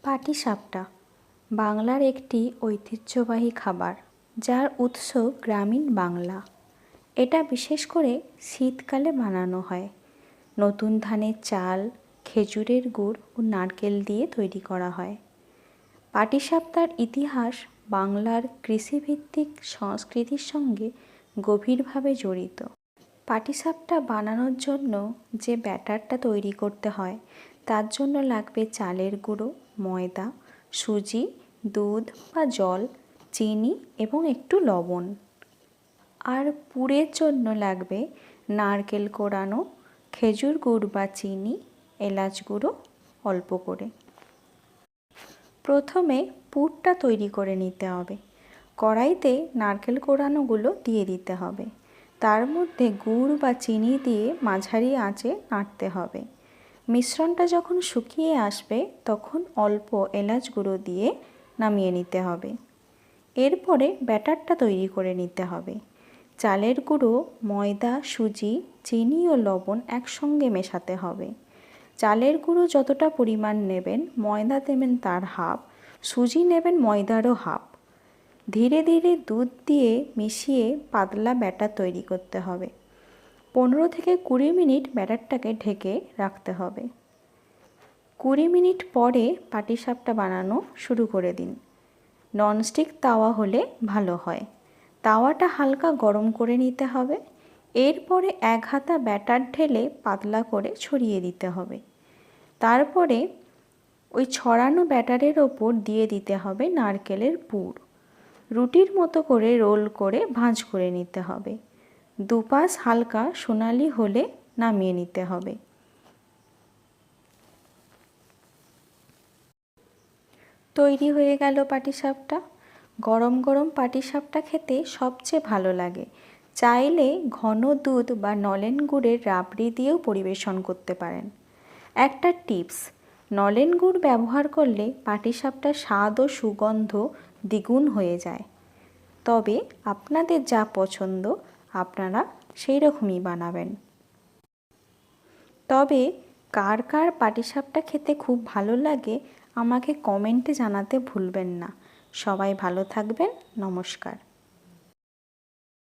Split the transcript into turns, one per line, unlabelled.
পাটিসাপটা বাংলার একটি ঐতিহ্যবাহী খাবার, যার উৎস গ্রামীণ বাংলা। এটা বিশেষ করে শীতকালে বানানো হয়। নতুন ধানের চাল, খেজুরের গুড় ও নারকেল দিয়ে তৈরি করা হয়। পাটিসাপটার ইতিহাস বাংলার কৃষিভিত্তিক সংস্কৃতির সঙ্গে গভীরভাবে জড়িত। পাটিসাপটা বানানোর জন্য যে ব্যাটারটা তৈরি করতে হয়, তার জন্য লাগবে চালের গুঁড়ো, ময়দা, সুজি, দুধ বা জল, চিনি এবং একটু লবণ। আর পুরের জন্য লাগবে নারকেল কোড়ানো, খেজুর গুড় বা চিনি, এলাচ গুঁড়ো অল্প করে। প্রথমে পুরটা তৈরি করে নিতে হবে। কড়াইতে নারকেল কোড়ানোগুলো দিয়ে দিতে হবে। তার মধ্যে গুড় বা চিনি দিয়ে মাঝারি আঁচে নাড়তে হবে। মিশ্রণটা যখন শুকিয়ে আসবে তখন অল্প এলাচ গুঁড়ো দিয়ে নামিয়ে নিতে হবে। এরপরে ব্যাটারটা তৈরি করে নিতে হবে। চালের গুঁড়ো, ময়দা, সুজি, চিনি ও লবণ একসঙ্গে মেশাতে হবে। চালের গুঁড়ো যতটা পরিমাণ নেবেন, ময়দা দেবেন তার হাফ, সুজি নেবেন ময়দারও হাফ। ধীরে ধীরে দুধ দিয়ে মিশিয়ে পাতলা ব্যাটার তৈরি করতে হবে। 15 থেকে 20 মিনিট ব্যাটারটাকে ঢেকে রাখতে হবে। 20 মিনিট পরে পাটিসাপটা বানানো শুরু করে দিন। ননস্টিক তাওয়া হলে ভালো হয়। তাওয়াটা হালকা গরম করে নিতে হবে। এরপরে 1 হাতা ব্যাটার ঢেলে পাতলা করে ছড়িয়ে দিতে হবে। তারপরে ওই ছড়ানো ব্যাটারের ওপর দিয়ে দিতে হবে নারকেলের পুর। রুটির মতো করে রোল করে ভাঁজ করে নিতে হবে। দুপাশ হালকা সোনালি হলে নামিয়ে নিতে হবে। তৈরি হয়ে গেল পাটিসাপটা। গরম গরম পাটিসাপটা খেতে সবচেয়ে ভালো লাগে। চাইলে ঘন দুধ বা নলেন গুড়ের রাবড়ি দিয়েও পরিবেশন করতে পারেন। একটা টিপস, নলেন গুড় ব্যবহার করলে পাটিসাপটার স্বাদ ও সুগন্ধ দ্বিগুণ হয়ে যায়। তবে আপনাদের যা পছন্দ আপনারা সেই রকমই বানাবেন। তবে কার কার পাটিসাপটা খেতে খুব ভালো লাগে আমাকে কমেন্টে জানাতে ভুলবেন না। সবাই ভালো থাকবেন। নমস্কার।